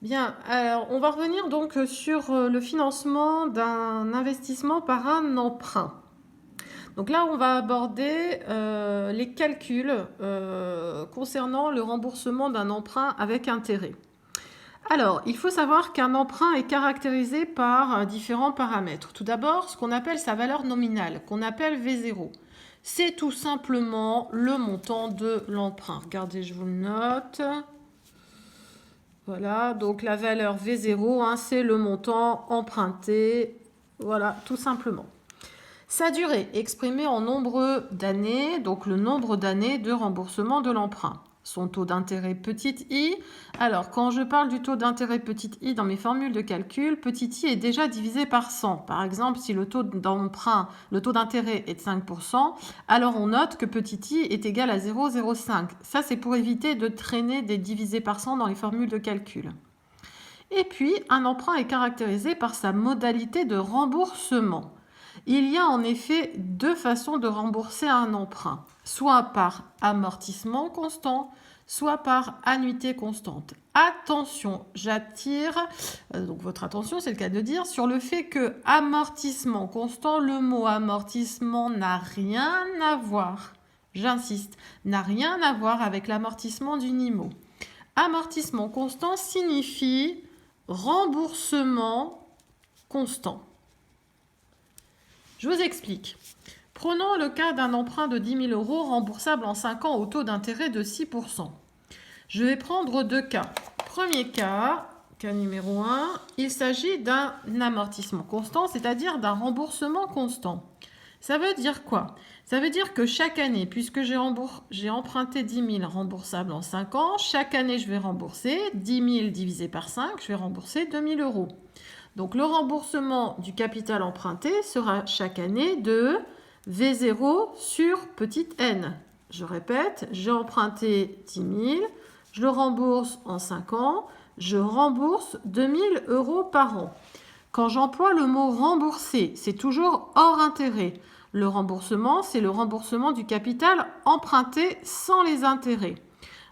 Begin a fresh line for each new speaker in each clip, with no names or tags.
Bien, alors on va revenir donc sur le financement d'un investissement par un emprunt. Donc là, on va aborder les calculs concernant le remboursement d'un emprunt avec intérêt. Alors, il faut savoir qu'un emprunt est caractérisé par différents paramètres. Tout d'abord, ce qu'on appelle sa valeur nominale, qu'on appelle V0. C'est tout simplement le montant de l'emprunt. Regardez, je vous le note. Voilà, donc la valeur V0, hein, c'est le montant emprunté. Voilà, tout simplement. Sa durée, exprimée en nombre d'années, donc le nombre d'années de remboursement de l'emprunt. Son taux d'intérêt petit i. Alors, quand je parle du taux d'intérêt petit i dans mes formules de calcul, petit i est déjà divisé par 100. Par exemple, si le taux d'emprunt, le taux d'intérêt est de 5%, alors on note que petit i est égal à 0,05. Ça, c'est pour éviter de traîner des divisés par 100 dans les formules de calcul. Et puis, un emprunt est caractérisé par sa modalité de remboursement. Il y a en effet deux façons de rembourser un emprunt, soit par amortissement constant, soit par annuité constante. Attention, j'attire donc votre attention, c'est le cas de dire, sur le fait que amortissement constant, le mot amortissement n'a rien à voir, j'insiste, n'a rien à voir avec l'amortissement du NIMO. Amortissement constant signifie remboursement constant. Je vous explique. Prenons le cas d'un emprunt de 10 000 euros remboursable en 5 ans au taux d'intérêt de 6%. Je vais prendre deux cas. Premier cas numéro 1, il s'agit d'un amortissement constant, c'est-à-dire d'un remboursement constant. Ça veut dire quoi? Ça veut dire que chaque année, puisque j'ai emprunté 10 000 remboursables en 5 ans, chaque année je vais rembourser 10 000 divisé par 5, je vais rembourser 2 000 euros. Donc le remboursement du capital emprunté sera chaque année de V0 sur petite n. Je répète, j'ai emprunté 10 000, je le rembourse en 5 ans, je rembourse 2 000 euros par an. Quand j'emploie le mot rembourser, c'est toujours hors intérêt. Le remboursement, c'est le remboursement du capital emprunté sans les intérêts.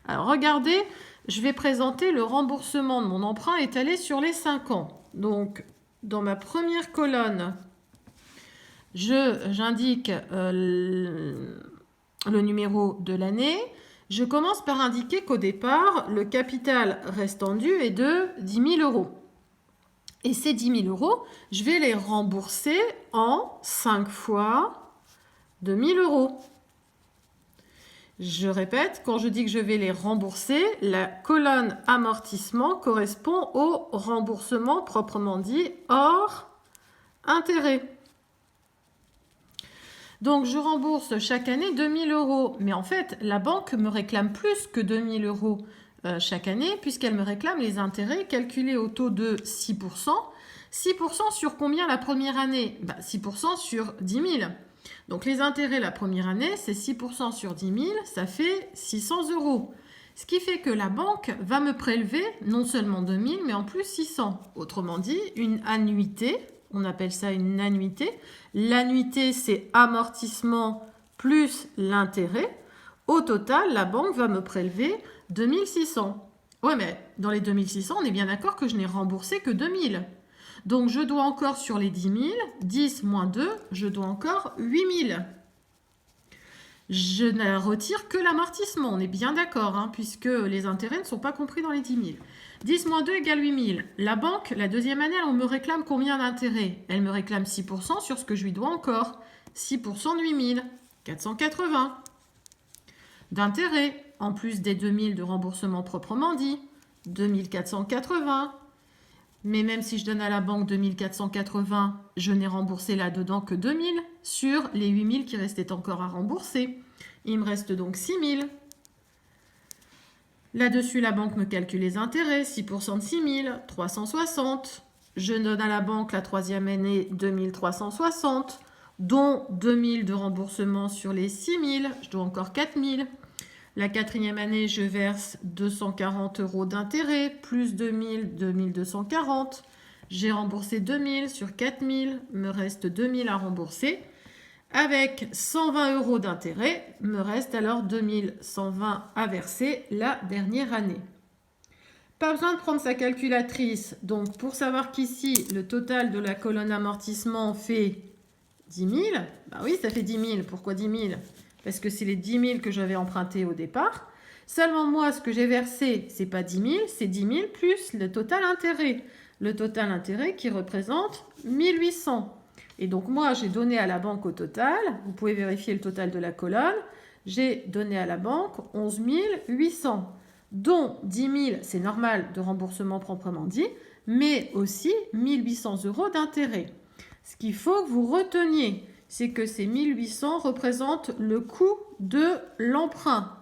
Alors regardez, je vais présenter le remboursement de mon emprunt étalé sur les 5 ans. Donc, dans ma première colonne, j'indique le numéro de l'année. Je commence par indiquer qu'au départ, le capital restant dû est de 10 000 euros. Et ces 10 000 euros, je vais les rembourser en 5 fois 2 000 euros. Je répète, quand je dis que je vais les rembourser, la colonne amortissement correspond au remboursement proprement dit hors intérêt. Donc je rembourse chaque année 2 000 euros. Mais en fait, la banque me réclame plus que 2 000 euros chaque année puisqu'elle me réclame les intérêts calculés au taux de 6%. 6% sur combien la première année? 6% sur 10 000. Donc les intérêts la première année, c'est 6% sur 10 000, ça fait 600 euros. Ce qui fait que la banque va me prélever non seulement 2 000, mais en plus 600. Autrement dit, une annuité, on appelle ça une annuité. L'annuité, c'est amortissement plus l'intérêt. Au total, la banque va me prélever 2 600. Ouais, mais dans les 2 600, on est bien d'accord que je n'ai remboursé que 2 000. Donc, je dois encore sur les 10 000, 10 moins 2, je dois encore 8 000. Je ne retire que l'amortissement, on est bien d'accord, hein, puisque les intérêts ne sont pas compris dans les 10 000. 10 moins 2 égale 8 000. La banque, la deuxième année, elle me réclame combien d'intérêts? Elle me réclame 6% sur ce que je lui dois encore. 6% de 8 000, 480. D'intérêts, en plus des 2 000 de remboursement proprement dit, 2 480. Mais même si je donne à la banque 2 480, je n'ai remboursé là-dedans que 2 000 sur les 8 000 qui restaient encore à rembourser. Il me reste donc 6 000. Là-dessus, la banque me calcule les intérêts. 6% de 6 000, 360. Je donne à la banque la troisième année 2 360, dont 2 000 de remboursement sur les 6 000. Je dois encore 4 000. La quatrième année, je verse 240 euros d'intérêt, plus 2000, 2240. J'ai remboursé 2000 sur 4000, me reste 2000 à rembourser. Avec 120 euros d'intérêt, me reste alors 2120 à verser la dernière année. Pas besoin de prendre sa calculatrice. Donc, pour savoir qu'ici, le total de la colonne amortissement fait 10 000. Bah oui, ça fait 10 000. Pourquoi 10 000? Parce que c'est les 10 000 que j'avais empruntés au départ. Seulement, moi, ce que j'ai versé, c'est pas 10 000, c'est 10 000 plus le total intérêt. Le total intérêt qui représente 1800. Et donc, moi, j'ai donné à la banque au total. Vous pouvez vérifier le total de la colonne. J'ai donné à la banque 11 800. Dont 10 000, c'est normal, de remboursement proprement dit, mais aussi 1800 € d'intérêt. Ce qu'il faut que vous reteniez, c'est que ces 1800 représentent le coût de l'emprunt.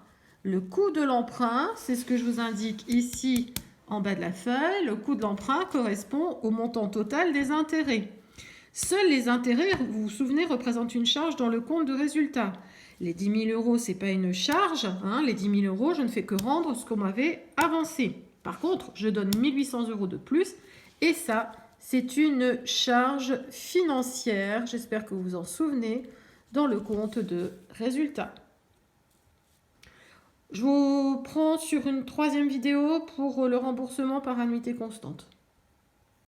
Le coût de l'emprunt, c'est ce que je vous indique ici en bas de la feuille. Le coût de l'emprunt correspond au montant total des intérêts. Seuls les intérêts, vous vous souvenez, représentent une charge dans le compte de résultat. Les 10 000 € ce n'est pas une charge. Les 10 000 €, je ne fais que rendre ce qu'on m'avait avancé. Par contre, je donne 1800 € de plus. Et ça, c'est une charge financière, j'espère que vous vous en souvenez, dans le compte de résultat. Je vous prends sur une troisième vidéo pour le remboursement par annuité constante.